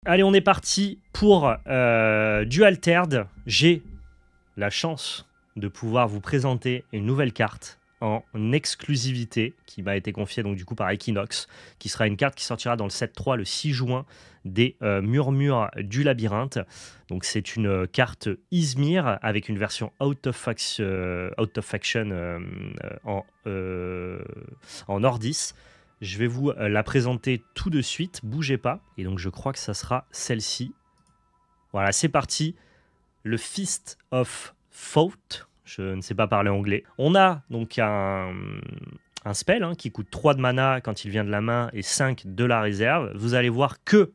Allez, on est parti pour du Altered. J'ai la chance de pouvoir vous présenter une nouvelle carte en exclusivité qui m'a été confiée donc du coup par Equinox, qui sera une carte qui sortira dans le 7.3 le 6 juin des Murmures du Labyrinthe. Donc c'est une carte Izmir avec une version out of faction en Ordis. Je vais vous la présenter tout de suite, bougez pas. Et donc je crois que ça sera celle-ci. Voilà, c'est parti. Le Fist of Thought. Je ne sais pas parler anglais. On a donc un spell qui coûte 3 de mana quand il vient de la main et 5 de la réserve. Vous allez voir que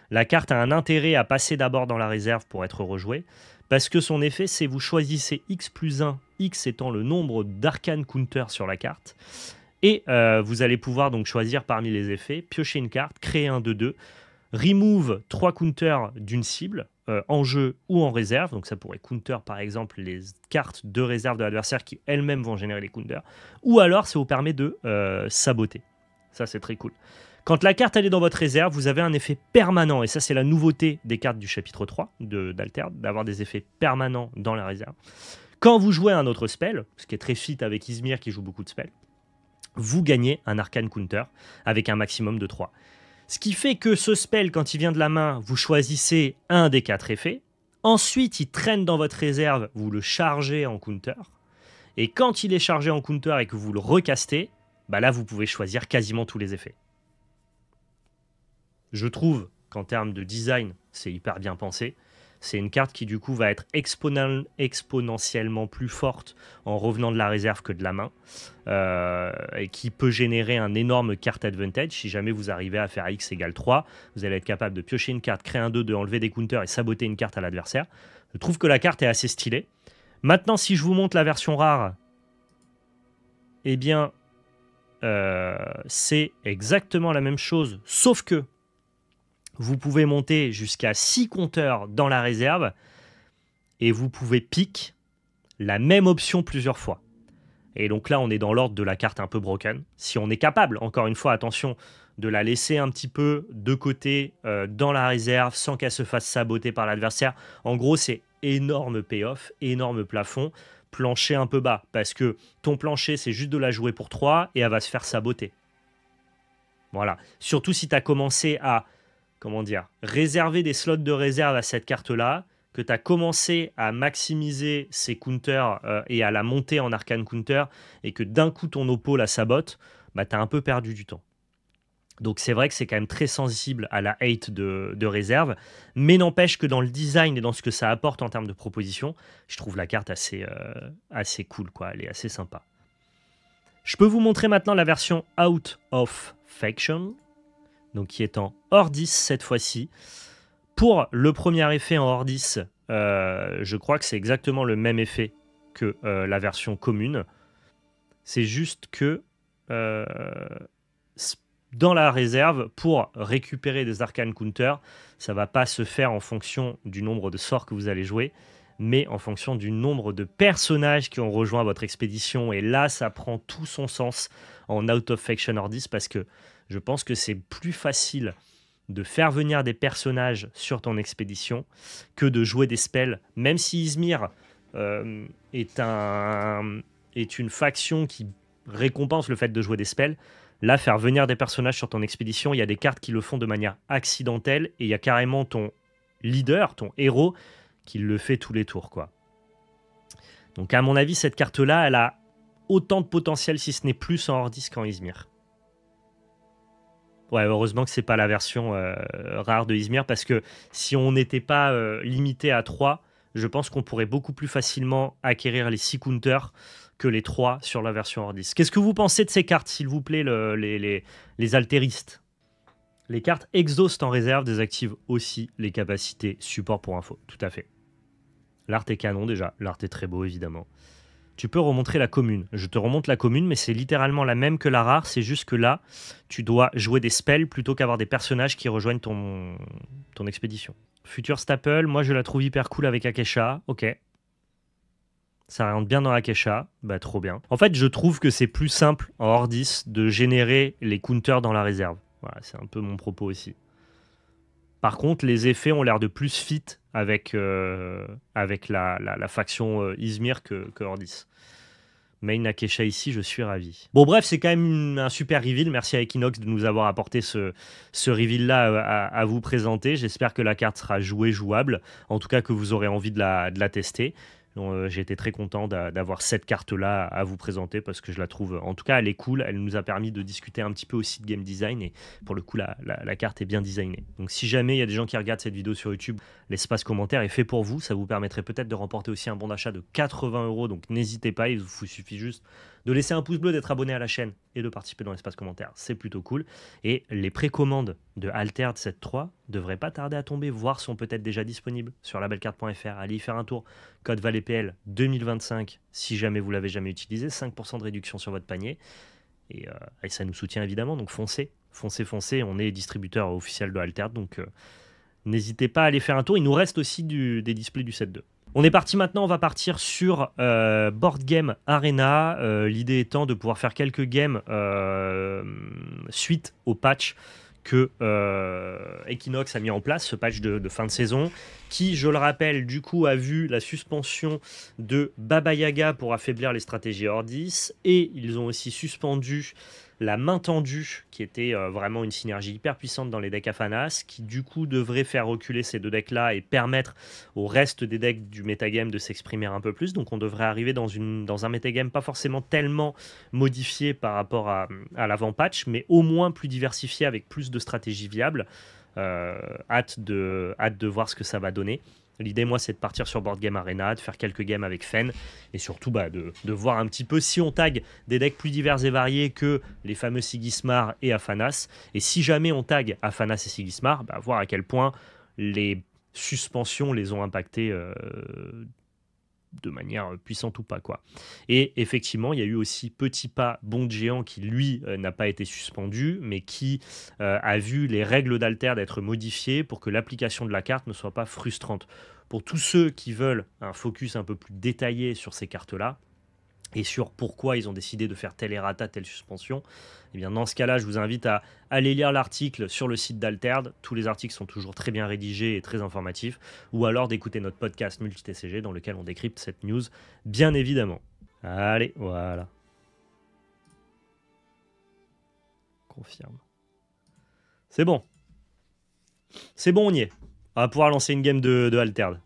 la carte a un intérêt à passer d'abord dans la réserve pour être rejouée. Parce que son effet, c'est vous choisissez X plus 1, X étant le nombre d'arcane counter sur la carte. Et vous allez pouvoir donc choisir parmi les effets, piocher une carte, créer un 2-2, remove 3 counters d'une cible, en jeu ou en réserve. Donc ça pourrait counter par exemple les cartes de réserve de l'adversaire qui elles-mêmes vont générer les counters. Ou alors ça vous permet de saboter. Ça c'est très cool. Quand la carte elle est dans votre réserve, vous avez un effet permanent. Et ça c'est la nouveauté des cartes du chapitre 3 d'Alterd, d'avoir des effets permanents dans la réserve. Quand vous jouez un autre spell, ce qui est très fit avec Izmir qui joue beaucoup de spells, vous gagnez un arcane counter avec un maximum de 3. Ce qui fait que ce spell, quand il vient de la main, vous choisissez un des 4 effets. Ensuite, il traîne dans votre réserve, vous le chargez en counter. Et quand il est chargé en counter et que vous le recastez, bah là, vous pouvez choisir quasiment tous les effets. Je trouve qu'en termes de design, c'est hyper bien pensé. C'est une carte qui, du coup, va être exponentiellement plus forte en revenant de la réserve que de la main. Et qui peut générer un énorme card advantage. Si jamais vous arrivez à faire X égale 3, vous allez être capable de piocher une carte, créer un 2, de enlever des counters et saboter une carte à l'adversaire. Je trouve que la carte est assez stylée. Maintenant, si je vous montre la version rare, eh bien, c'est exactement la même chose, sauf que vous pouvez monter jusqu'à 6 compteurs dans la réserve et vous pouvez pick la même option plusieurs fois. Et donc là, on est dans l'ordre de la carte un peu broken. Si on est capable, encore une fois, attention, de la laisser un petit peu de côté dans la réserve sans qu'elle se fasse saboter par l'adversaire. En gros, c'est énorme payoff, énorme plafond, plancher un peu bas. Parce que ton plancher, c'est juste de la jouer pour 3 et elle va se faire saboter. Voilà. Surtout si tu as commencé à... comment dire, réserver des slots de réserve à cette carte-là, que tu as commencé à maximiser ses counters et à la monter en arcane counter, et que d'un coup ton oppo la sabote, bah, tu as un peu perdu du temps. Donc c'est vrai que c'est quand même très sensible à la hate de réserve, mais n'empêche que dans le design et dans ce que ça apporte en termes de proposition, je trouve la carte assez cool, quoi. Elle est assez sympa. Je peux vous montrer maintenant la version Out of Faction, donc qui est en Ordis cette fois-ci. Pour le premier effet en Ordis, je crois que c'est exactement le même effet que la version commune. C'est juste que dans la réserve, pour récupérer des arcane counters, ça ne va pas se faire en fonction du nombre de sorts que vous allez jouer, mais en fonction du nombre de personnages qui ont rejoint votre expédition. Et là, ça prend tout son sens en Out of Faction Ordis, parce que je pense que c'est plus facile de faire venir des personnages sur ton expédition que de jouer des spells. Même si Izmir est une faction qui récompense le fait de jouer des spells, là, faire venir des personnages sur ton expédition, il y a des cartes qui le font de manière accidentelle et il y a carrément ton leader, ton héros, qui le fait tous les tours, quoi. Donc à mon avis, cette carte-là, elle a autant de potentiel, si ce n'est plus en Ordis qu'en Izmir. Ouais, heureusement que c'est pas la version rare de Izmir, parce que si on n'était pas limité à 3, je pense qu'on pourrait beaucoup plus facilement acquérir les 6 counters que les 3 sur la version Ordis. Qu'est-ce que vous pensez de ces cartes, s'il vous plaît, les altéristes? Les cartes Exhaust en réserve désactivent aussi les capacités support pour info, tout à fait. L'art est canon déjà, l'art est très beau évidemment. Tu peux remontrer la commune. Je te remonte la commune, mais c'est littéralement la même que la rare. C'est juste que là, tu dois jouer des spells plutôt qu'avoir des personnages qui rejoignent ton expédition. Future Staple, moi je la trouve hyper cool avec Akesha. Ok. Ça rentre bien dans Akesha. Bah trop bien. En fait, je trouve que c'est plus simple en Ordis de générer les counters dans la réserve. Voilà, c'est un peu mon propos aussi. Par contre, les effets ont l'air de plus fit avec, avec la faction Izmir que Ordis. Main Akesha ici, je suis ravi. Bon bref, c'est quand même un super reveal. Merci à Equinox de nous avoir apporté ce reveal-là à vous présenter. J'espère que la carte sera jouable. En tout cas, que vous aurez envie de la tester. J'ai été très content d'avoir cette carte-là à vous présenter parce que je la trouve, en tout cas, elle est cool. Elle nous a permis de discuter un petit peu aussi de game design et pour le coup, la carte est bien designée. Donc, si jamais il y a des gens qui regardent cette vidéo sur YouTube, l'espace commentaire est fait pour vous. Ça vous permettrait peut-être de remporter aussi un bon d'achat de 80 €. Donc, n'hésitez pas. Il vous suffit juste de laisser un pouce bleu, d'être abonné à la chaîne et de participer dans l'espace commentaire. C'est plutôt cool. Et les précommandes de Altered 7.3 devraient pas tarder à tomber, voire sont peut-être déjà disponibles sur labelcard.fr. Allez y faire un tour. Code VALEPL 2025, si jamais vous l'avez jamais utilisé, 5% de réduction sur votre panier. Et ça nous soutient évidemment, donc foncez. On est distributeur officiel de Altered, donc n'hésitez pas à aller faire un tour. Il nous reste aussi des displays du set 2. On est parti maintenant, on va partir sur Board Game Arena. L'idée étant de pouvoir faire quelques games suite au patch que Equinox a mis en place, ce patch de fin de saison, qui, je le rappelle, du coup a vu la suspension de Baba Yaga pour affaiblir les stratégies Ordis, et ils ont aussi suspendu la main tendue, qui était vraiment une synergie hyper puissante dans les decks Afanas, qui du coup devrait faire reculer ces deux decks-là et permettre au reste des decks du metagame de s'exprimer un peu plus. Donc on devrait arriver dans un metagame pas forcément tellement modifié par rapport à l'avant-patch, mais au moins plus diversifié avec plus de stratégies viables. Hâte de voir ce que ça va donner. L'idée, moi, c'est de partir sur Board Game Arena, de faire quelques games avec Fen, et surtout de voir un petit peu si on tag des decks plus divers et variés que les fameux Sigismar et Afanas. Et si jamais on tag Afanas et Sigismar, voir à quel point les suspensions les ont impactés de manière puissante ou pas, quoi. Et effectivement, il y a eu aussi Petit Pas Bond Géant qui, lui, n'a pas été suspendu, mais qui a vu les règles d'Alter d'être modifiées pour que l'application de la carte ne soit pas frustrante. Pour tous ceux qui veulent un focus un peu plus détaillé sur ces cartes-là, et sur pourquoi ils ont décidé de faire telle errata, telle suspension, eh bien dans ce cas-là, je vous invite à aller lire l'article sur le site d'Altered. Tous les articles sont toujours très bien rédigés et très informatifs. Ou alors d'écouter notre podcast Multi-TCG dans lequel on décrypte cette news, bien évidemment. Allez, voilà. Confirme. C'est bon. C'est bon, on y est. On va pouvoir lancer une game de Altered.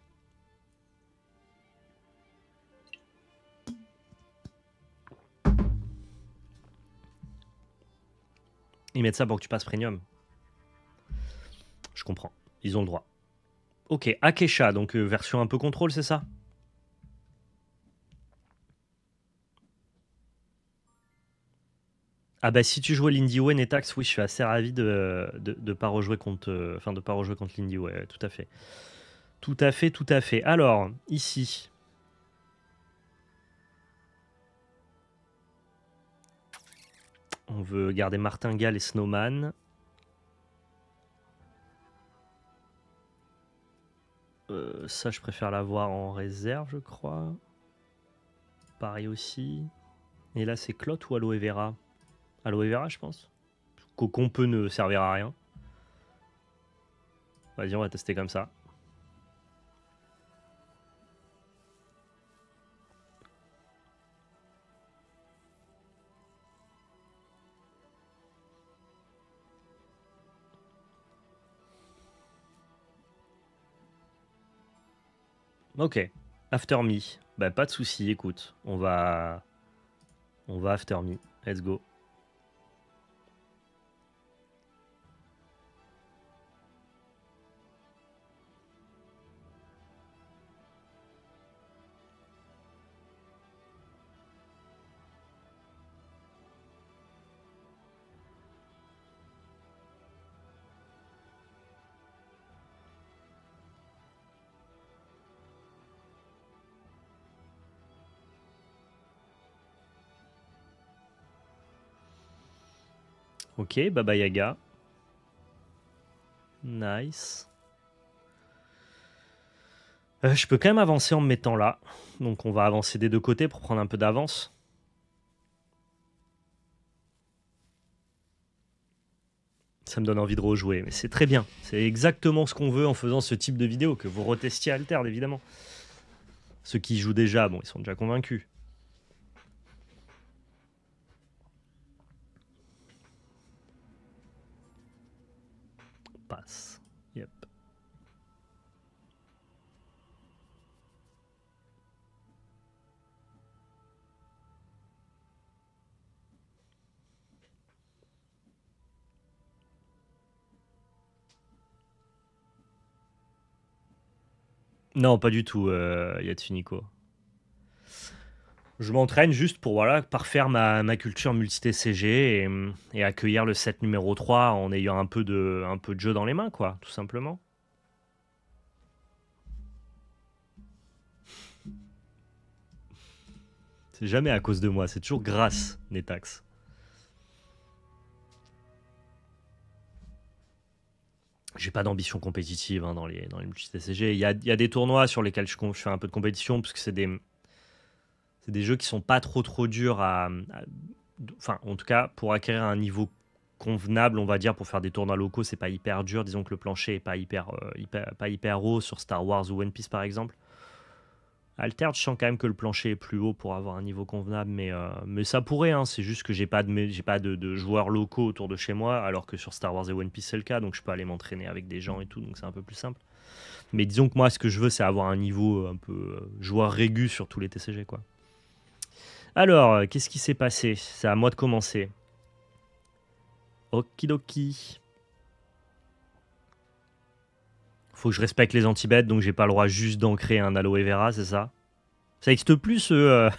Ils mettent ça pour que tu passes premium. Je comprends. Ils ont le droit. Ok, Akesha, donc version un peu contrôle, c'est ça? Ah bah si tu jouais Lindy Way, Netax, oui, je suis assez ravi de pas rejouer contre, de pas rejouer contre Lindy Way, tout à fait. Tout à fait, tout à fait. Alors, ici. On veut garder Martingale et Snowman. Ça, je préfère l'avoir en réserve, je crois. Pareil aussi. Et là, c'est Clot ou Aloe Vera? Aloe Vera, je pense. Cocon peut ne servir à rien. Vas-y, on va tester comme ça. Ok. After Me. Bah, pas de souci, écoute. On va After Me. Let's go. Ok, Baba Yaga. Nice. Je peux quand même avancer en me mettant là. Donc on va avancer des deux côtés pour prendre un peu d'avance. Ça me donne envie de rejouer, mais c'est très bien. C'est exactement ce qu'on veut en faisant ce type de vidéo, que vous retestiez Altered, évidemment. Ceux qui y jouent déjà, bon, ils sont déjà convaincus. Passe. Yep. Non, pas du tout, Yatsunico. Je m'entraîne juste pour voilà, parfaire ma culture multi-TCG et accueillir le set numéro 3 en ayant un peu de jeu dans les mains, quoi, tout simplement. C'est jamais à cause de moi, c'est toujours grâce, Netax. J'ai pas d'ambition compétitive hein, dans les multi-TCG. Il y a des tournois sur lesquels je fais un peu de compétition, parce que c'est des jeux qui sont pas trop durs enfin, en tout cas, pour acquérir un niveau convenable, on va dire, pour faire des tournois locaux, c'est pas hyper dur. Disons que le plancher est pas hyper haut sur Star Wars ou One Piece, par exemple. Altered, je sens quand même que le plancher est plus haut pour avoir un niveau convenable, mais ça pourrait, hein, c'est juste que j'ai pas de joueurs locaux autour de chez moi, alors que sur Star Wars et One Piece c'est le cas, donc je peux aller m'entraîner avec des gens et tout, donc c'est un peu plus simple. Mais disons que moi, ce que je veux, c'est avoir un niveau un peu joueur régu sur tous les TCG, quoi. Alors, qu'est-ce qui s'est passé? C'est à moi de commencer. Okidoki. Faut que je respecte les anti-bêtes, donc j'ai pas le droit juste d'ancrer un aloe vera, c'est ça? Ça existe plus ce.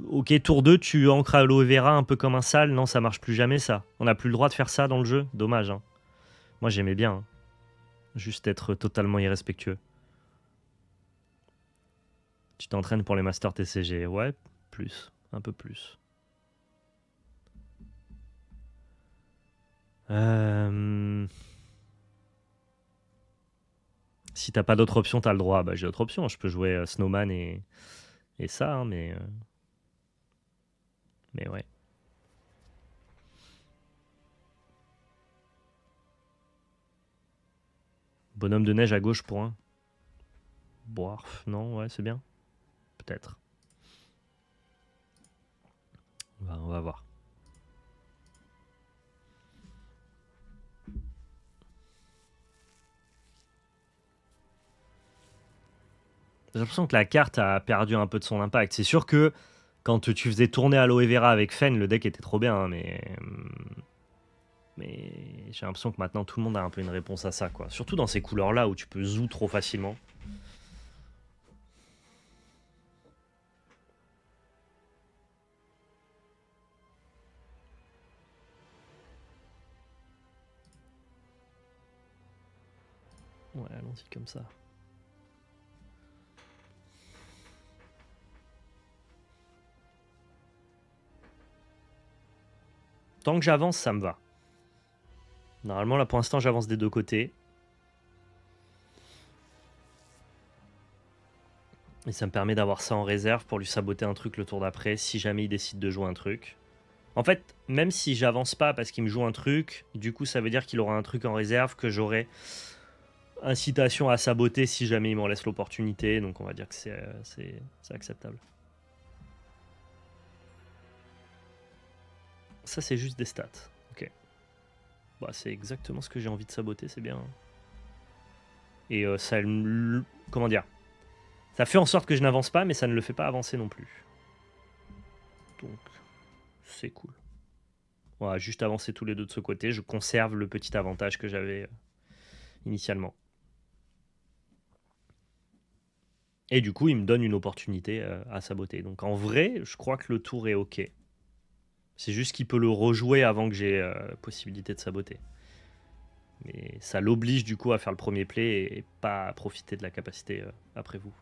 Ok, tour 2, tu ancres aloe vera un peu comme un sale. Non, ça marche plus jamais ça. On n'a plus le droit de faire ça dans le jeu. Dommage. Hein. Moi, j'aimais bien. Hein. Juste être totalement irrespectueux. Tu t'entraînes pour les Masters TCG. Ouais, plus. Un peu plus. Si t'as pas d'autre option, t'as le droit. Bah, j'ai d'autres options. Je peux jouer Snowman et ça, hein, mais ouais. Bonhomme de neige à gauche pour un. Boire. Non, ouais, c'est bien. Peut-être. On va voir. J'ai l'impression que la carte a perdu un peu de son impact. C'est sûr que quand tu faisais tourner Aloe Vera avec Fen, le deck était trop bien, hein, mais j'ai l'impression que maintenant tout le monde a un peu une réponse à ça, quoi. Surtout dans ces couleurs-là où tu peux zoo trop facilement. Ouais, allons-y comme ça. Tant que j'avance, ça me va. Normalement, là, pour l'instant, j'avance des deux côtés. Et ça me permet d'avoir ça en réserve pour lui saboter un truc le tour d'après, si jamais il décide de jouer un truc. En fait, même si j'avance pas parce qu'il me joue un truc, du coup, ça veut dire qu'il aura un truc en réserve que j'aurai incitation à saboter si jamais il m'en laisse l'opportunité. Donc, on va dire que c'est acceptable. Ça, c'est juste des stats. Ok. Bah, c'est exactement ce que j'ai envie de saboter, c'est bien. Et ça... Comment dire? Ça fait en sorte que je n'avance pas, mais ça ne le fait pas avancer non plus. Donc, c'est cool. On va juste avancer tous les deux de ce côté. Je conserve le petit avantage que j'avais initialement. Et du coup, il me donne une opportunité à saboter. Donc en vrai, je crois que le tour est ok. C'est juste qu'il peut le rejouer avant que j'ai possibilité de saboter. Mais ça l'oblige du coup à faire le premier play et pas à profiter de la capacité après vous.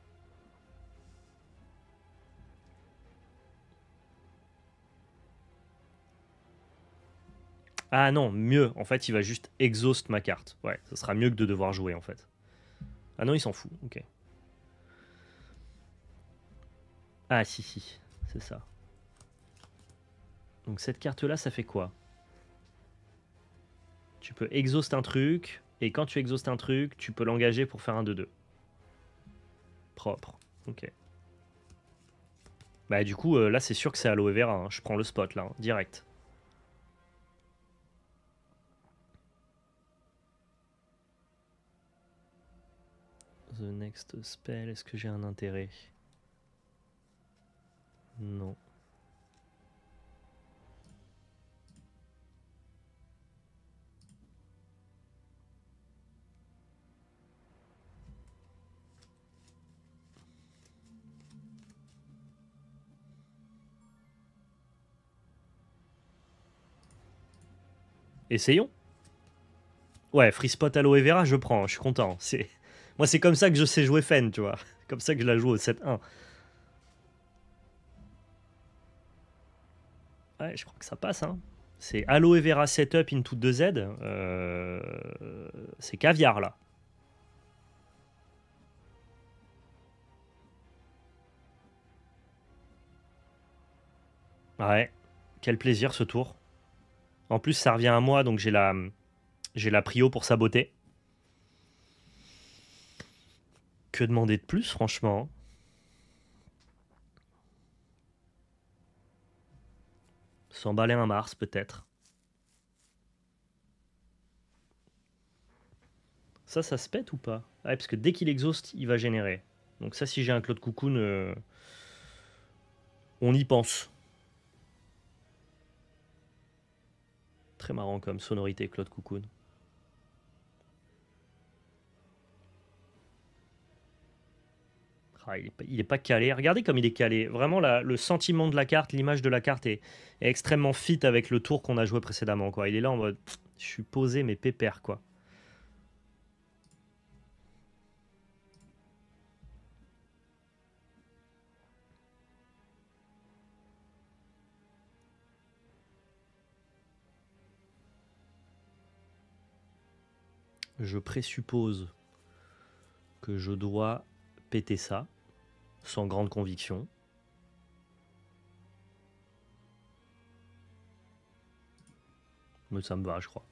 Ah non, mieux. En fait, il va juste exhaust ma carte. Ouais, ça sera mieux que de devoir jouer en fait. Ah non, il s'en fout. Ok. Ah si, si. C'est ça. Donc cette carte-là, ça fait quoi? Tu peux exhaust un truc, et quand tu exhaustes un truc, tu peux l'engager pour faire un 2-2. Propre. Ok. Bah du coup, là c'est sûr que c'est aloe vera. Hein. Je prends le spot là, hein, direct. The next spell, est-ce que j'ai un intérêt? Non. Essayons. Ouais, free spot aloe vera, je prends, je suis content. Moi, c'est comme ça que je sais jouer Fen, tu vois. Comme ça que je la joue au 7-1. Ouais, je crois que ça passe, hein. C'est aloe vera setup into 2Z. C'est caviar, là. Ouais, quel plaisir ce tour. En plus, ça revient à moi, donc j'ai la prio pour saboter. Que demander de plus, franchement? S'emballer un Mars, peut-être. Ça se pète ou pas? Ouais, parce que dès qu'il exhauste, il va générer. Donc ça, si j'ai un Claude Cocoon, on y pense. Très marrant comme sonorité, Claude Cocoon. Ah, il est pas calé. Regardez comme il est calé. Vraiment, le sentiment de la carte, l'image de la carte est extrêmement fit avec le tour qu'on a joué précédemment. Quoi. Il est là en mode, je suis posé mais pépère quoi. Je présuppose que je dois péter ça sans grande conviction. Mais ça me va, je crois.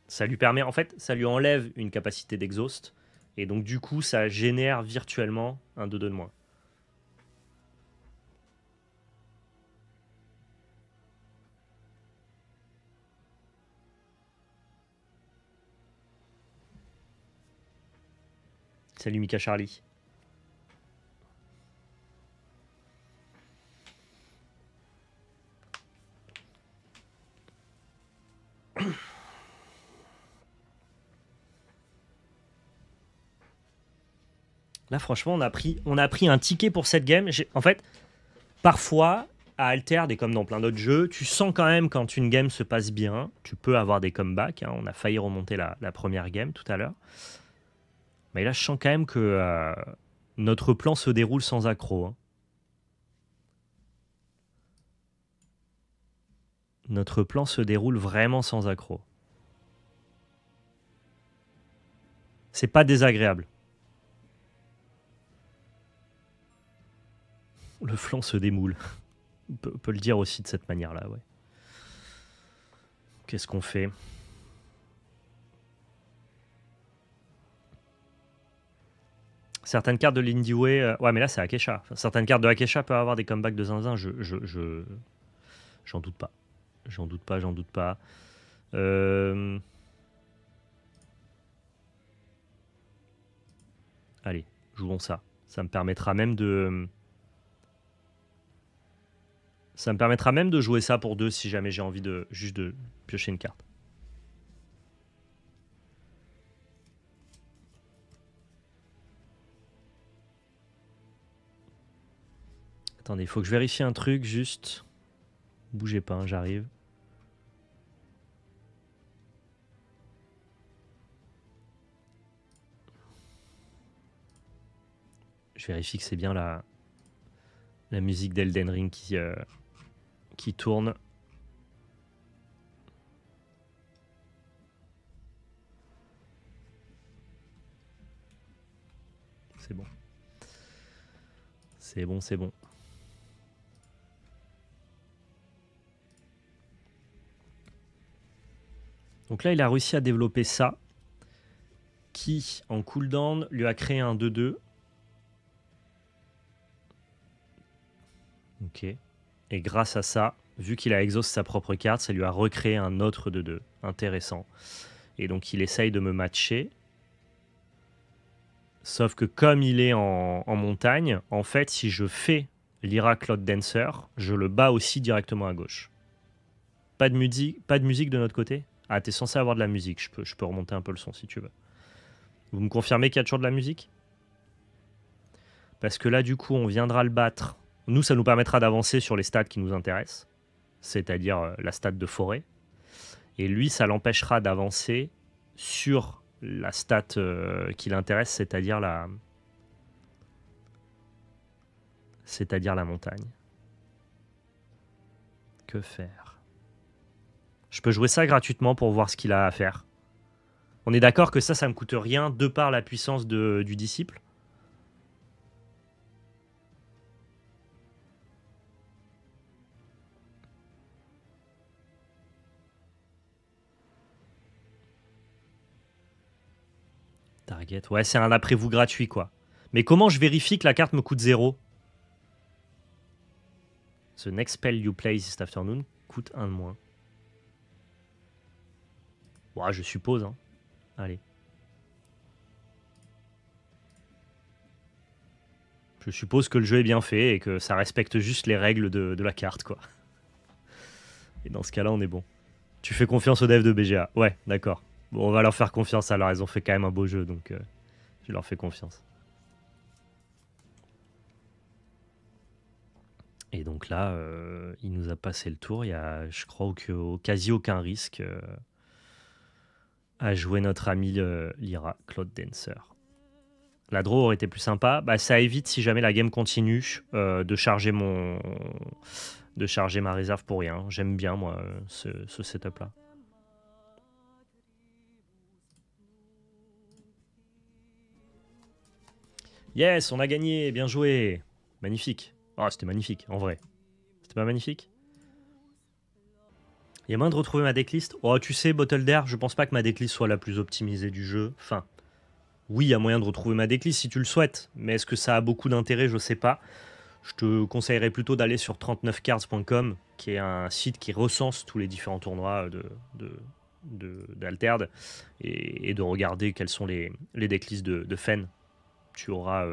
Ça lui permet, en fait, ça lui enlève une capacité d'exhaust. Et donc, du coup, ça génère virtuellement un 2-2 de moins. Salut Mika Charlie. Là, franchement, on a pris un ticket pour cette game. En fait, parfois, à Altered et comme dans plein d'autres jeux, tu sens quand même quand une game se passe bien. Tu peux avoir des comebacks. Hein. On a failli remonter la première game tout à l'heure. Mais là, je sens quand même que notre plan se déroule sans accroc. Hein. Notre plan se déroule vraiment sans accroc. C'est pas désagréable. Le flanc se démoule. On peut le dire aussi de cette manière-là, ouais. Qu'est-ce qu'on fait? Certaines cartes de l'Indie Way... ouais, mais là, c'est Akesha. Enfin, certaines cartes de Akesha peuvent avoir des comebacks de zinzin. J'en doute pas. J'en doute pas, j'en doute pas. Allez, jouons ça. Ça me permettra même de... Ça me permettra même de jouer ça pour 2 si jamais j'ai envie de juste de piocher une carte. Attendez, il faut que je vérifie un truc juste. Bougez pas, hein, j'arrive. Je vérifie que c'est bien la musique d'Elden Ring qui tourne. C'est bon. C'est bon, c'est bon. Donc là, il a réussi à développer ça, qui, en cooldown, lui a créé un 2-2. Ok. Et grâce à ça, vu qu'il a exhaust sa propre carte, ça lui a recréé un autre 2-2. Intéressant. Et donc, il essaye de me matcher. Sauf que comme il est en montagne, en fait, si je fais Lyra Cloud Dancer, je le bats aussi directement à gauche. Pas de musique de notre côté? Ah, t'es censé avoir de la musique. Je peux remonter un peu le son si tu veux. Vous me confirmez qu'il y a toujours de la musique? Parce que là, du coup, on viendra le battre. Nous, ça nous permettra d'avancer sur les stats qui nous intéressent, c'est-à-dire la stat de forêt. Et lui, ça l'empêchera d'avancer sur la stat qui l'intéresse, c'est-à-dire la montagne. Que faire? Je peux jouer ça gratuitement pour voir ce qu'il a à faire. On est d'accord que ça me coûte rien de par la puissance du disciple. Target, ouais, c'est un après-vous gratuit, quoi. Mais comment je vérifie que la carte me coûte 0? The next spell you play this afternoon coûte 1 de moins. Ouais, je suppose, hein. Allez. Je suppose que le jeu est bien fait et que ça respecte juste les règles de la carte, quoi. Et dans ce cas-là, on est bon. Tu fais confiance aux devs de BGA? Ouais, d'accord. Bon, on va leur faire confiance, alors ils ont fait quand même un beau jeu, donc je leur fais confiance. Et donc là, il nous a passé le tour. Il y a, je crois, quasi aucun risque à jouer notre ami Lyra, Cloud Dancer. La draw aurait été plus sympa. Bah, ça évite, si jamais la game continue, de charger ma réserve pour rien. J'aime bien, moi, ce setup-là. Yes, on a gagné, bien joué. Magnifique. Oh, c'était magnifique, en vrai. C'était pas magnifique? Il y a moyen de retrouver ma decklist? Oh, tu sais, Bottle d'Air, je pense pas que ma decklist soit la plus optimisée du jeu. Enfin, oui, il y a moyen de retrouver ma decklist si tu le souhaites, mais est-ce que ça a beaucoup d'intérêt? Je sais pas. Je te conseillerais plutôt d'aller sur 39cards.com, qui est un site qui recense tous les différents tournois d'Alterd, et de regarder quels sont les decklists de Fen. Tu auras,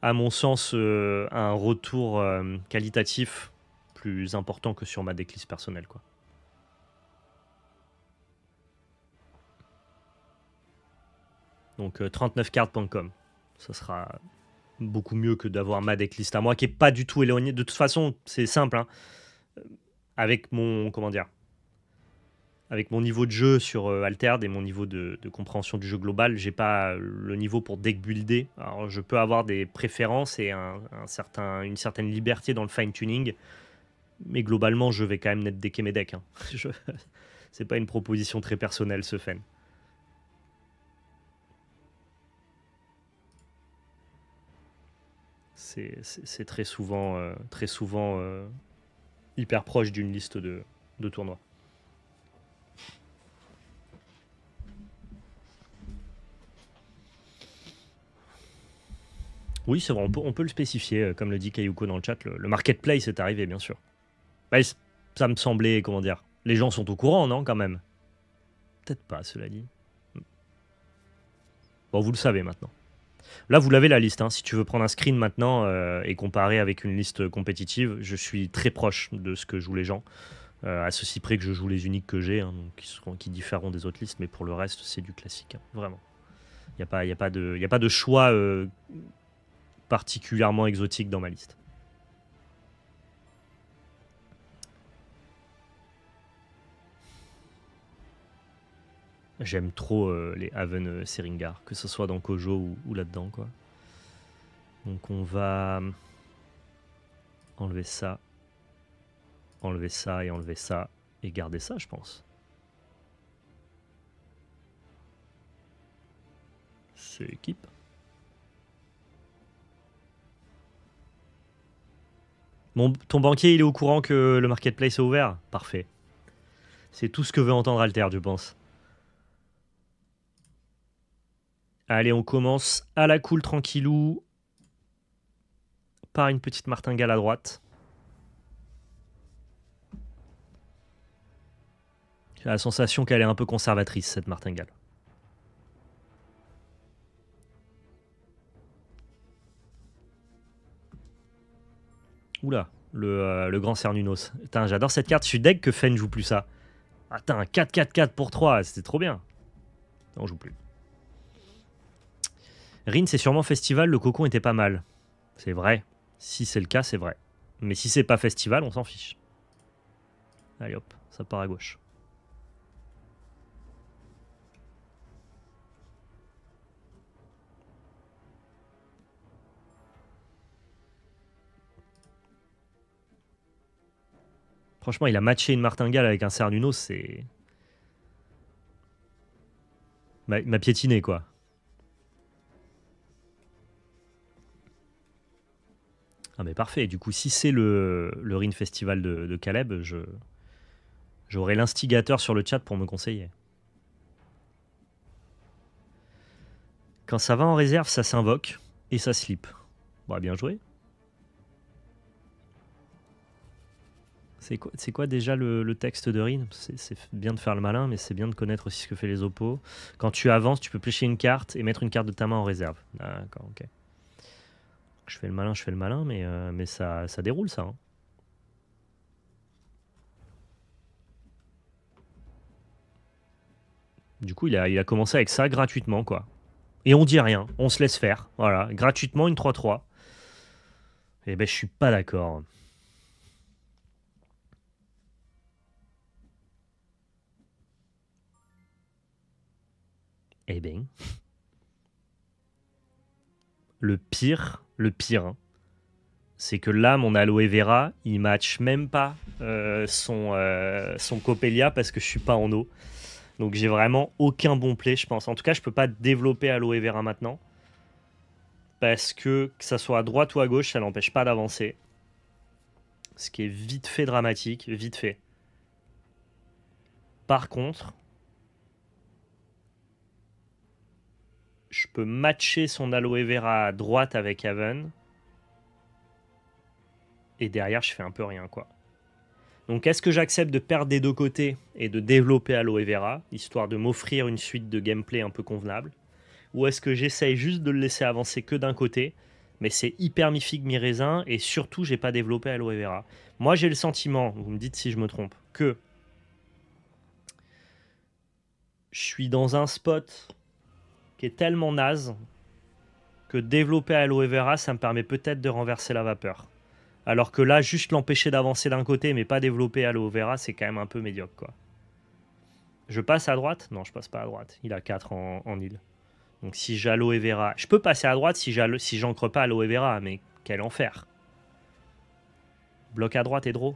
à mon sens, un retour qualitatif plus important que sur ma decklist personnelle, quoi. Donc 39cards.com, ça sera beaucoup mieux que d'avoir ma decklist à moi qui est pas du tout éloignée. De toute façon, c'est simple, hein. Avec mon avec mon niveau de jeu sur Altered et mon niveau de compréhension du jeu global, j'ai pas le niveau pour deck builder. Alors je peux avoir des préférences et une certaine liberté dans le fine tuning, mais globalement je vais quand même net decker mes decks, hein. C'est pas une proposition très personnelle ce fan. C'est très souvent, hyper proche d'une liste de tournois. Oui, c'est vrai, on peut le spécifier, comme le dit Kayuko dans le chat, le marketplace est arrivé, bien sûr. Bah, ça me semblait, comment dire, les gens sont au courant, non, quand même? Peut-être pas, cela dit. Bon, vous le savez maintenant. Là, vous l'avez la liste, hein. Si tu veux prendre un screen maintenant et comparer avec une liste compétitive, je suis très proche de ce que jouent les gens. À ceci près que je joue les uniques que j'ai, hein, donc qui différeront des autres listes, mais pour le reste, c'est du classique, hein, vraiment. Il n'y a pas de choix particulièrement exotique dans ma liste. J'aime trop les Haven Seringar, que ce soit dans Kojo ou là-dedans, quoi. Donc on va enlever ça et enlever ça et garder ça, je pense. C'est équipe. Ton banquier, il est au courant que le marketplace est ouvert? Parfait. C'est tout ce que veut entendre Alter, je pense. Allez, on commence à la cool, tranquillou. Par une petite martingale à droite. J'ai la sensation qu'elle est un peu conservatrice, cette martingale. Oula, le grand Cernunos. Putain, j'adore cette carte. Je suis deg que Fen joue plus ça. Attends, 4-4-4 pour 3, c'était trop bien. Non, on joue plus. Rin, c'est sûrement festival, le cocon était pas mal. C'est vrai. Si c'est le cas, c'est vrai. Mais si c'est pas festival, on s'en fiche. Allez hop, ça part à gauche. Franchement, il a matché une martingale avec un Cernunos, c'est... m'a piétiné, quoi. Ah mais parfait, du coup, si c'est le Rin Festival de Caleb, j'aurai l'instigateur sur le chat pour me conseiller. Quand ça va en réserve, ça s'invoque et ça slip. Bon, bien joué. C'est quoi déjà le texte de Rin? C'est bien de faire le malin, mais c'est bien de connaître aussi ce que fait les oppos. Quand tu avances, tu peux pêcher une carte et mettre une carte de ta main en réserve. D'accord, ok. Je fais le malin, mais ça déroule ça. Hein. Du coup, il a commencé avec ça gratuitement, quoi. Et on dit rien, on se laisse faire. Voilà, gratuitement une 3-3. Eh ben, je suis pas d'accord. Eh ben. Le pire, hein, c'est que là, mon aloe vera, il match même pas son Coppelia parce que je suis pas en eau. Donc j'ai vraiment aucun bon play, je pense. En tout cas, je peux pas développer aloe vera maintenant. Parce que ça soit à droite ou à gauche, ça n'empêche pas d'avancer. Ce qui est vite fait dramatique, vite fait. Par contre, je peux matcher son aloe vera à droite avec Haven. Et derrière, je fais un peu rien, quoi. Donc, est-ce que j'accepte de perdre des deux côtés et de développer aloe vera, histoire de m'offrir une suite de gameplay un peu convenable? Ou est-ce que j'essaye juste de le laisser avancer que d'un côté, mais c'est hyper mi-figue, mi-raisin, et surtout, j'ai pas développé aloe vera? Moi, j'ai le sentiment, vous me dites si je me trompe, que je suis dans un spot qui est tellement naze que développer aloe vera, ça me permet peut-être de renverser la vapeur. Alors que là, juste l'empêcher d'avancer d'un côté, mais pas développer aloe vera, c'est quand même un peu médiocre, quoi. Je passe à droite? Non, je passe pas à droite. Il a 4 en île. Donc si j'ai aloe vera... Je peux passer à droite si j'ancre pas aloe vera, mais quel enfer. Bloc à droite et draw.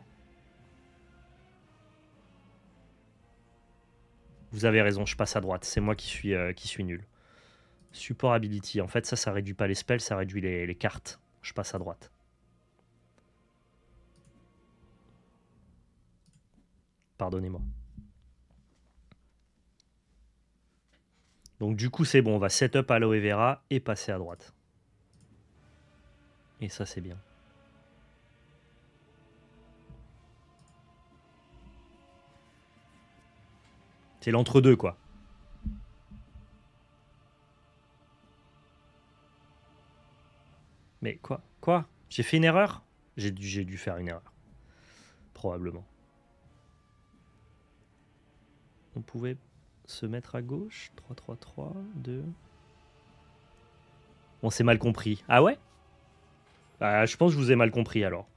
Vous avez raison, je passe à droite. C'est moi qui suis nul. Support ability. En fait, ça réduit pas les spells, ça réduit les cartes. Je passe à droite. Pardonnez-moi. Donc du coup, c'est bon. On va setup aloe vera et passer à droite. Et ça, c'est bien. C'est l'entre-deux, quoi. Mais quoi? J'ai fait une erreur? J'ai dû faire une erreur. Probablement. On pouvait se mettre à gauche. 3-3-3, 2. On s'est mal compris. Ah ouais? Je pense que je vous ai mal compris alors.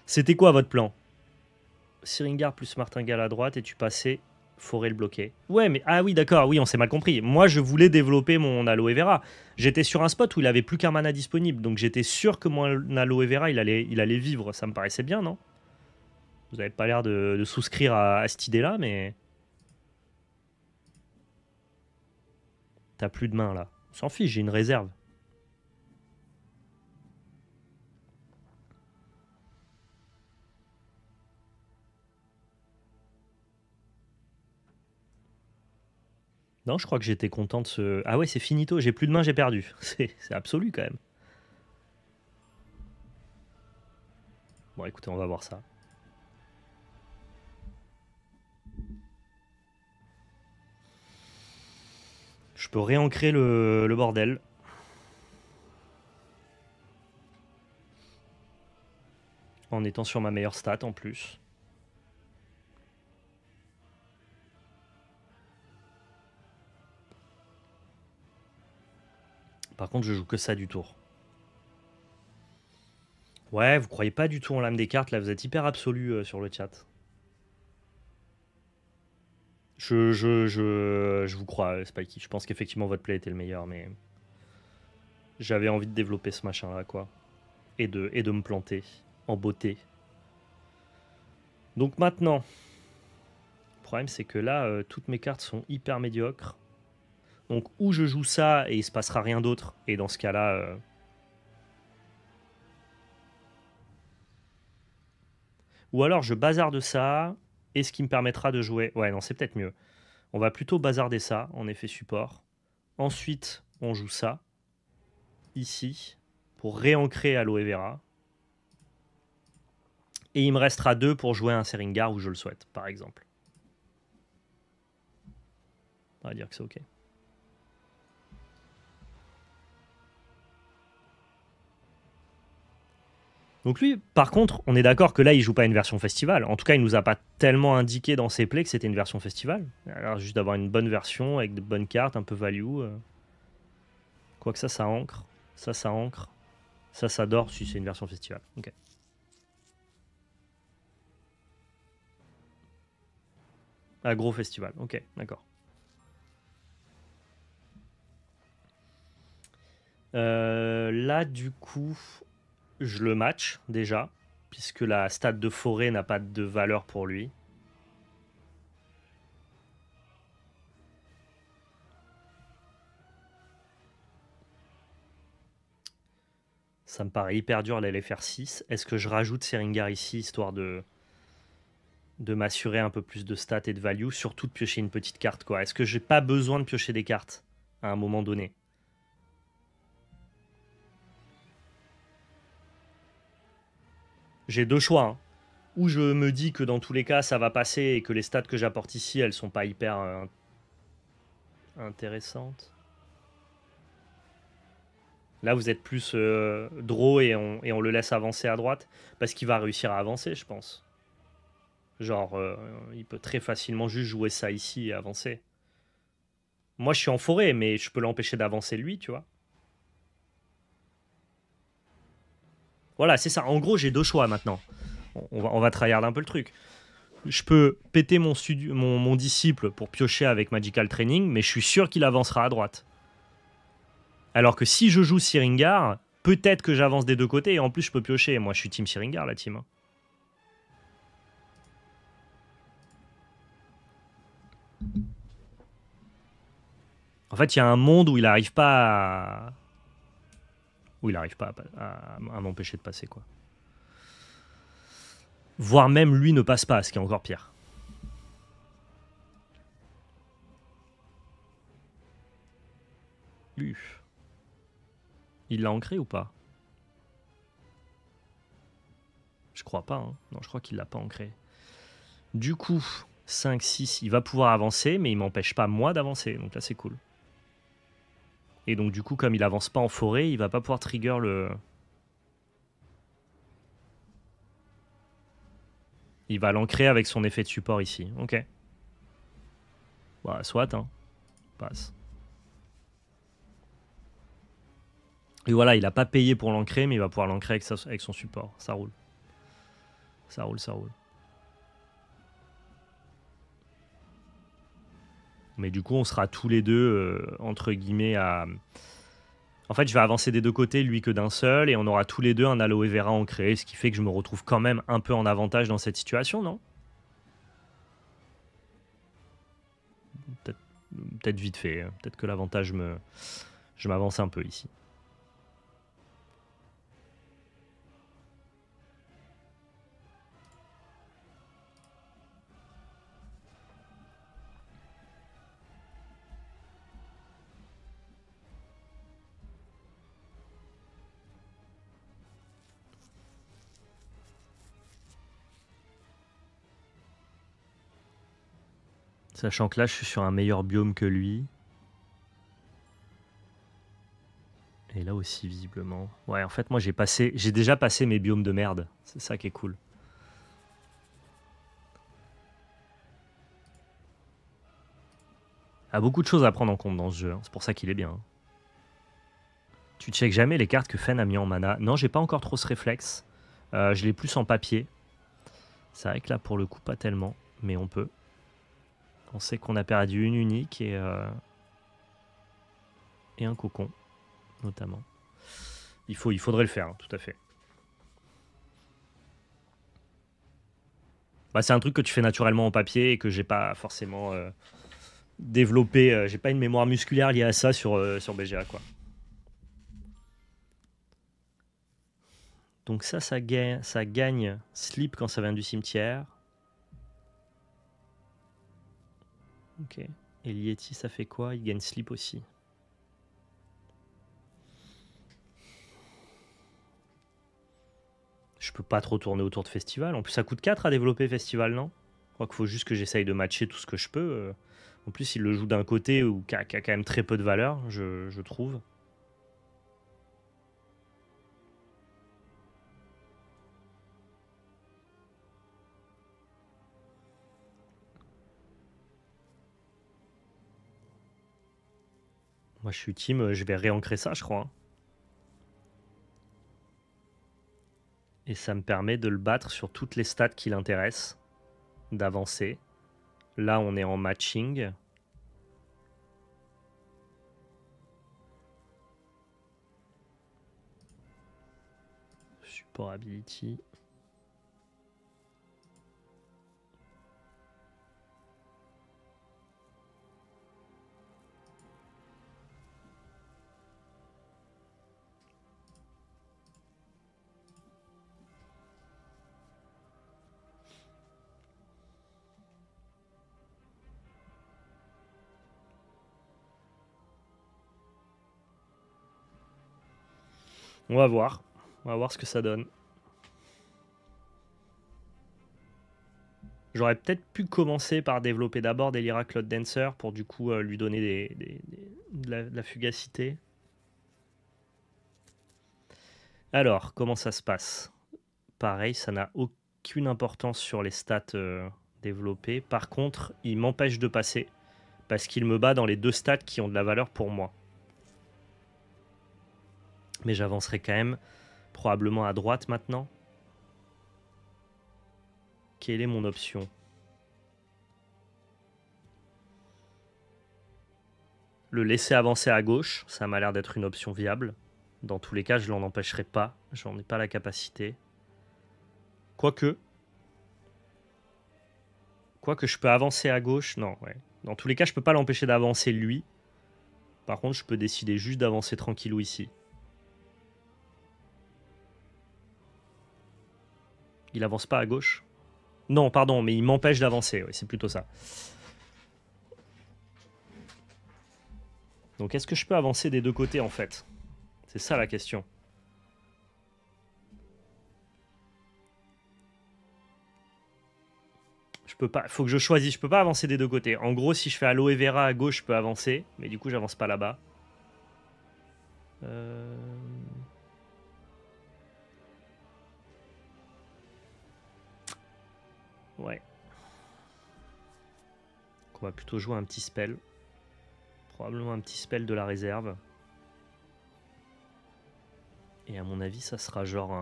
C'était quoi votre plan? Siringar plus Martingale à droite et tu passais forêt le bloqué. Ouais, mais ah oui, d'accord, oui, on s'est mal compris. Moi, je voulais développer mon aloe vera. J'étais sur un spot où il avait plus qu'un mana disponible, donc j'étais sûr que mon aloe vera, il allait vivre. Ça me paraissait bien, non? Vous avez pas l'air de souscrire à cette idée-là, mais t'as plus de main là. On s'en fiche, j'ai une réserve. Non, je crois que j'étais content de ce... Ah ouais, c'est finito, j'ai plus de main, j'ai perdu. C'est absolu quand même. Bon, écoutez, on va voir ça. Je peux réancrer le bordel. En étant sur ma meilleure stat en plus. Par contre, je joue que ça du tour. Ouais, vous croyez pas du tout en l'âme des cartes, là, vous êtes hyper absolu sur le chat. Je vous crois, Spikey. Je pense qu'effectivement votre play était le meilleur, mais j'avais envie de développer ce machin-là, quoi. Et de me planter en beauté. Donc maintenant, le problème c'est que là, toutes mes cartes sont hyper médiocres. Donc ou je joue ça et il se passera rien d'autre, et dans ce cas-là... Ou alors je bazarde ça, et ce qui me permettra de jouer... Ouais, non, c'est peut-être mieux. On va plutôt bazarder ça, en effet support. Ensuite, on joue ça, ici, pour réancrer Aloe Vera. Et il me restera 2 pour jouer un Seringar où je le souhaite, par exemple. On va dire que c'est OK. Donc lui, par contre, on est d'accord que là, il joue pas une version festival. En tout cas, il nous a pas tellement indiqué dans ses plays que c'était une version festival. Alors juste d'avoir une bonne version avec de bonnes cartes, un peu value. Quoique ça ancre. Ça ancre. Ça dort si c'est une version festival. Ok. Gros festival. Ok, d'accord. Là, du coup, je le match déjà, puisque la stade de forêt n'a pas de valeur pour lui. Ça me paraît hyper dur d'aller faire 6. Est-ce que je rajoute Seringar ici, histoire de m'assurer un peu plus de stats et de value, surtout de piocher une petite carte, quoi. Est-ce que j'ai pas besoin de piocher des cartes à un moment donné? J'ai deux choix, hein. Ou je me dis que dans tous les cas ça va passer et que les stats que j'apporte ici elles sont pas hyper intéressantes. Là vous êtes plus draw et on le laisse avancer à droite parce qu'il va réussir à avancer, je pense. Genre il peut très facilement juste jouer ça ici et avancer. Moi je suis en forêt mais je peux l'empêcher d'avancer lui, tu vois. Voilà, c'est ça. En gros, j'ai deux choix maintenant. On va tryhard un peu le truc. Je peux péter mon disciple pour piocher avec Magical Training, mais je suis sûr qu'il avancera à droite. Alors que si je joue Siringar, peut-être que j'avance des deux côtés et en plus je peux piocher. Moi, je suis team Siringar, la team. En fait, il y a un monde où il n'arrive pas à... Où il n'arrive pas à m'empêcher de passer, quoi. Voire même lui ne passe pas, ce qui est encore pire. Uf. Il l'a ancré ou pas? Je crois pas, hein. Non, je crois qu'il l'a pas ancré. Du coup, 5, 6, il va pouvoir avancer, mais il m'empêche pas moi d'avancer. Donc là, c'est cool. Et donc du coup, comme il avance pas en forêt, il va pas pouvoir trigger le... Il va l'ancrer avec son effet de support ici. Ok. Bah, soit, hein. Passe. Et voilà, il a pas payé pour l'ancrer, mais il va pouvoir l'ancrer avec son support. Ça roule. Ça roule, ça roule. Mais du coup, on sera tous les deux, entre guillemets, à... En fait, je vais avancer des deux côtés, lui que d'un seul, et on aura tous les deux un aloe vera ancré, ce qui fait que je me retrouve quand même un peu en avantage dans cette situation, non? Peut-être vite fait. Peut-être que l'avantage je m'avance un peu ici. Sachant que là, je suis sur un meilleur biome que lui. Et là aussi, visiblement. Ouais, en fait, moi, j'ai déjà passé mes biomes de merde. C'est ça qui est cool. Il y a beaucoup de choses à prendre en compte dans ce jeu. Hein. C'est pour ça qu'il est bien. Hein. Tu checkes jamais les cartes que Fen a mis en mana. Non, j'ai pas encore trop ce réflexe. Je l'ai plus en papier. C'est vrai que là, pour le coup, pas tellement. Mais on peut. On sait qu'on a perdu une unique et un cocon, notamment. Il faudrait le faire, hein, tout à fait. Bah, c'est un truc que tu fais naturellement en papier et que j'ai pas forcément développé. J'ai pas une mémoire musculaire liée à ça sur BGA, quoi. Donc ça gagne slip quand ça vient du cimetière. Ok. Et l'Yeti, ça fait quoi? Il gagne slip aussi. Je peux pas trop tourner autour de festival. En plus, ça coûte 4 à développer festival, non? Je crois qu'il faut juste que j'essaye de matcher tout ce que je peux. En plus, il le joue d'un côté qui a quand même très peu de valeur, je trouve. Moi, je suis team, je vais réancrer ça, je crois. Hein. Et ça me permet de le battre sur toutes les stats qui l'intéressent, d'avancer. Là, on est en matching. Support ability. On va voir. On va voir ce que ça donne. J'aurais peut-être pu commencer par développer d'abord des Lyra Cloud Dancer pour du coup lui donner de la fugacité. Alors, comment ça se passe? Pareil, ça n'a aucune importance sur les stats développées. Par contre, il m'empêche de passer parce qu'il me bat dans les deux stats qui ont de la valeur pour moi. Mais j'avancerai quand même probablement à droite maintenant. Quelle est mon option? Le laisser avancer à gauche, ça m'a l'air d'être une option viable. Dans tous les cas, je l'en empêcherai pas. J'en ai pas la capacité. Quoique je peux avancer à gauche. Non, ouais. Dans tous les cas, je peux pas l'empêcher d'avancer lui. Par contre, je peux décider juste d'avancer tranquillou ici. Il avance pas à gauche? Non, pardon, mais il m'empêche d'avancer. Oui, c'est plutôt ça. Donc, est-ce que je peux avancer des deux côtés, en fait? C'est ça la question. Je peux pas. Faut que je choisisse. Je peux pas avancer des deux côtés. En gros, si je fais aloe vera à gauche, je peux avancer. Mais du coup, j'avance pas là-bas. Ouais. Donc, on va plutôt jouer un petit spell. Probablement un petit spell de la réserve. Et à mon avis, ça sera genre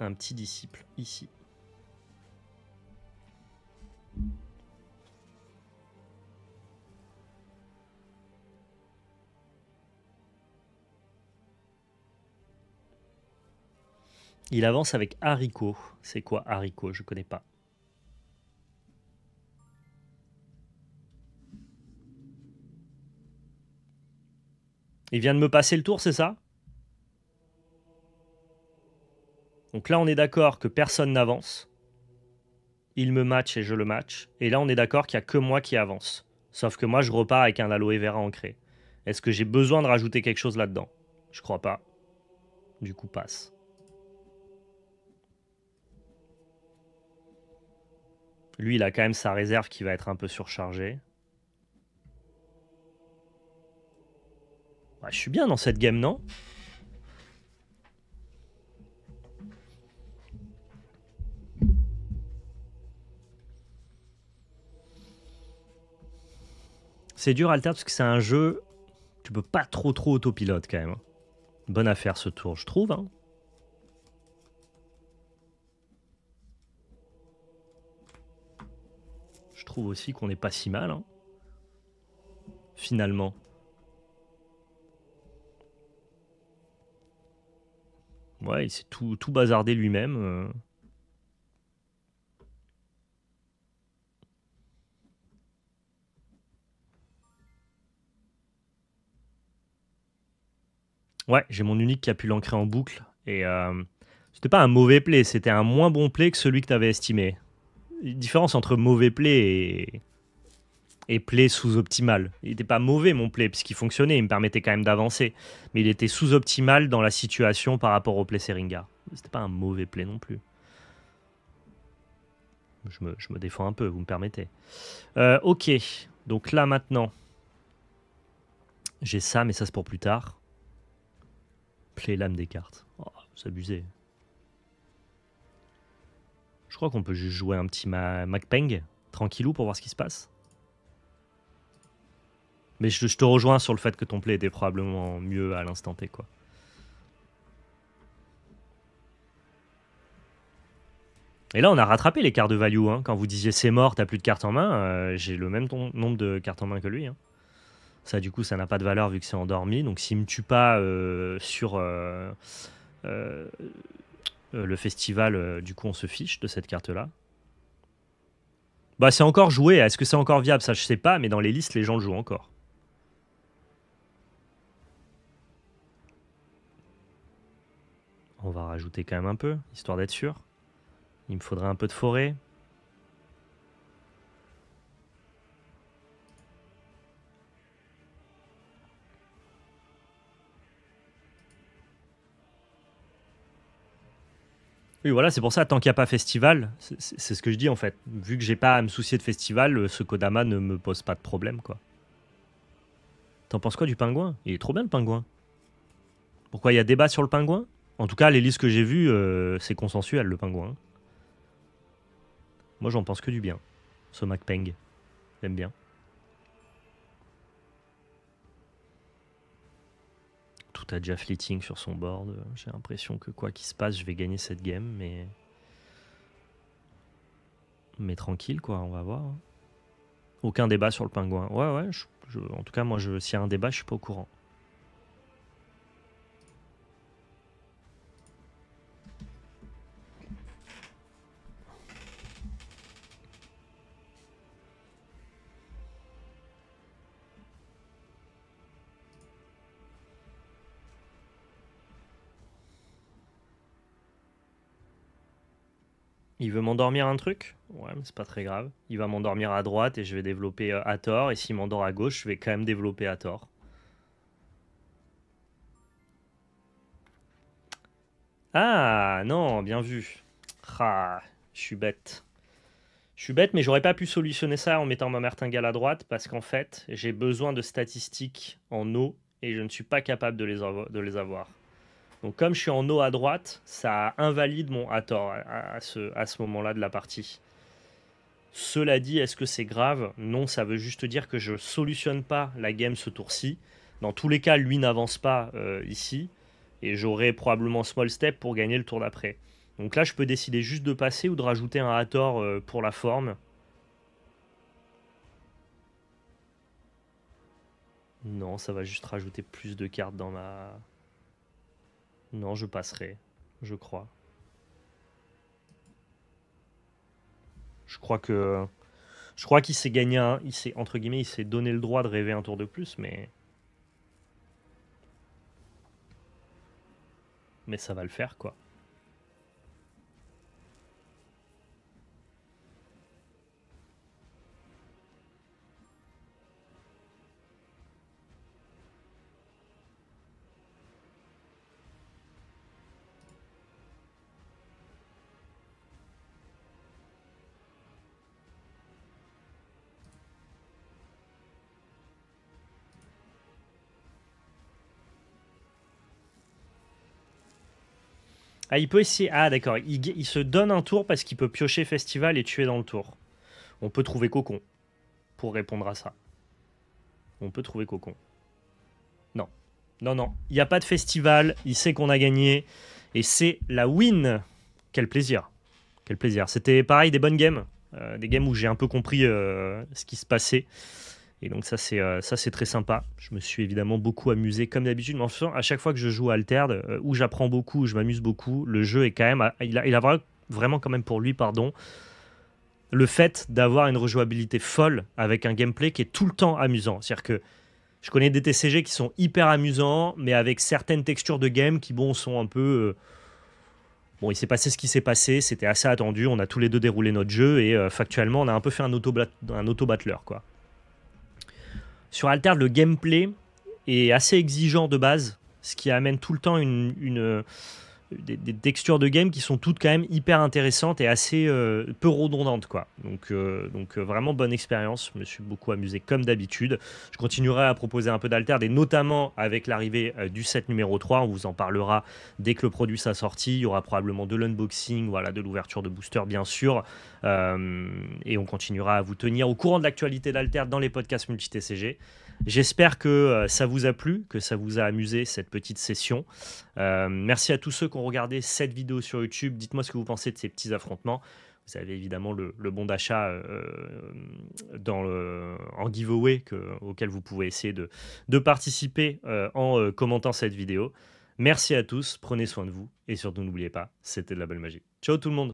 un petit disciple ici. Il avance avec haricot. C'est quoi haricot? Je connais pas. Il vient de me passer le tour, c'est ça? Donc là, on est d'accord que personne n'avance. Il me match et je le match. Et là, on est d'accord qu'il n'y a que moi qui avance. Sauf que moi, je repars avec un aloe vera ancré. Est-ce que j'ai besoin de rajouter quelque chose là-dedans? Je crois pas. Du coup, passe. Lui, il a quand même sa réserve qui va être un peu surchargée. Ouais, je suis bien dans cette game, non? C'est dur, Alter, parce que c'est un jeu... Tu peux pas trop autopilote, quand même. Bonne affaire, ce tour, je trouve. Hein. Je trouve aussi qu'on n'est pas si mal. Hein. Finalement. Ouais, il s'est tout bazardé lui-même. Ouais, j'ai mon unique qui a pu l'ancrer en boucle. Et c'était pas un mauvais play, c'était un moins bon play que celui que tu avais estimé. Différence entre mauvais play et play sous-optimal. Il n'était pas mauvais mon play, puisqu'il fonctionnait, il me permettait quand même d'avancer. Mais il était sous-optimal dans la situation par rapport au play Seringa. C'était pas un mauvais play non plus. Je me défends un peu, vous me permettez. Ok, donc là maintenant, j'ai ça, mais ça c'est pour plus tard. Play lame des cartes. Oh, c'est abusé. Je crois qu'on peut juste jouer un petit MacPeng, tranquillou, pour voir ce qui se passe. Mais je te rejoins sur le fait que ton play était probablement mieux à l'instant T, quoi. Et là, on a rattrapé les cartes de value. Hein. Quand vous disiez c'est mort, t'as plus de cartes en main, j'ai le même nombre de cartes en main que lui. Hein. Ça, du coup, ça n'a pas de valeur vu que c'est endormi. Donc, s'il me tue pas sur euh, le festival, du coup, on se fiche de cette carte-là. Bah, c'est encore joué. Est-ce que c'est encore viable? Ça, je sais pas. Mais dans les listes, les gens le jouent encore. On va rajouter quand même un peu, histoire d'être sûr. Il me faudrait un peu de forêt. Oui, voilà, c'est pour ça, tant qu'il n'y a pas festival, c'est ce que je dis en fait. Vu que j'ai pas à me soucier de festival, ce Kodama ne me pose pas de problème, quoi. T'en penses quoi du pingouin? Il est trop bien le pingouin. Pourquoi il y a débat sur le pingouin? En tout cas, les listes que j'ai vues, c'est consensuel le pingouin. Moi, j'en pense que du bien. Ce MacPeng, j'aime bien. Tout a déjà fleeting sur son board. J'ai l'impression que quoi qu'il se passe, je vais gagner cette game, mais tranquille, quoi, on va voir. Hein. Aucun débat sur le pingouin. Ouais, ouais, en tout cas, moi, s'il y a un débat, je suis pas au courant. Il veut m'endormir un truc? Ouais, mais c'est pas très grave. Il va m'endormir à droite et je vais développer à tort. Et s'il m'endort à gauche, je vais quand même développer à tort. Ah non, bien vu. Ah, je suis bête. Je suis bête, mais j'aurais pas pu solutionner ça en mettant ma martingale à droite parce qu'en fait, j'ai besoin de statistiques en eau et je ne suis pas capable de les avoir. Donc comme je suis en eau à droite, ça invalide mon à tort à ce moment-là de la partie. Cela dit, est-ce que c'est grave? Non, ça veut juste dire que je solutionne pas la game ce tour-ci. Dans tous les cas, lui n'avance pas ici. Et j'aurai probablement small step pour gagner le tour d'après. Donc là, je peux décider juste de passer ou de rajouter un Hathor pour la forme. Non, ça va juste rajouter plus de cartes dans ma... Non, je passerai, je crois. Je crois que... Je crois qu'il s'est gagné un... Il s'est, entre guillemets, il s'est donné le droit de rêver un tour de plus, mais... Mais ça va le faire, quoi. Ah, il peut essayer. Ah, d'accord. Il se donne un tour parce qu'il peut piocher festival et tuer dans le tour. On peut trouver Cocon pour répondre à ça. On peut trouver Cocon. Non. Non, non. Il n'y a pas de festival. Il sait qu'on a gagné. Et c'est la win. Quel plaisir. Quel plaisir. C'était pareil, des bonnes games. Des games où j'ai un peu compris ce qui se passait. Et donc ça c'est très sympa. Je me suis évidemment beaucoup amusé comme d'habitude. Mais enfin, à chaque fois que je joue à Altered, où j'apprends beaucoup, où je m'amuse beaucoup, le jeu est quand même... Il a vraiment quand même pour lui, pardon, le fait d'avoir une rejouabilité folle avec un gameplay qui est tout le temps amusant. C'est-à-dire que je connais des TCG qui sont hyper amusants, mais avec certaines textures de game qui, bon, sont un peu... Bon, il s'est passé ce qui s'est passé, c'était assez attendu, on a tous les deux déroulé notre jeu, et factuellement, on a un peu fait un auto-battleur, quoi. Sur Altered, le gameplay est assez exigeant de base, ce qui amène tout le temps des textures de game qui sont toutes quand même hyper intéressantes et assez peu redondantes, quoi. Donc vraiment bonne expérience, je me suis beaucoup amusé comme d'habitude. Je continuerai à proposer un peu d'Altered et notamment avec l'arrivée du set numéro 3, on vous en parlera dès que le produit sera sorti. Il y aura probablement de l'unboxing, voilà, de l'ouverture de booster bien sûr, et on continuera à vous tenir au courant de l'actualité d'Altered dans les podcasts multi-TCG. J'espère que ça vous a plu, que ça vous a amusé cette petite session. Merci à tous ceux qui ont regardé cette vidéo sur YouTube. Dites-moi ce que vous pensez de ces petits affrontements. Vous avez évidemment le bon d'achat en giveaway auquel vous pouvez essayer de participer en commentant cette vidéo. Merci à tous, prenez soin de vous et surtout n'oubliez pas, c'était de la belle magie. Ciao tout le monde!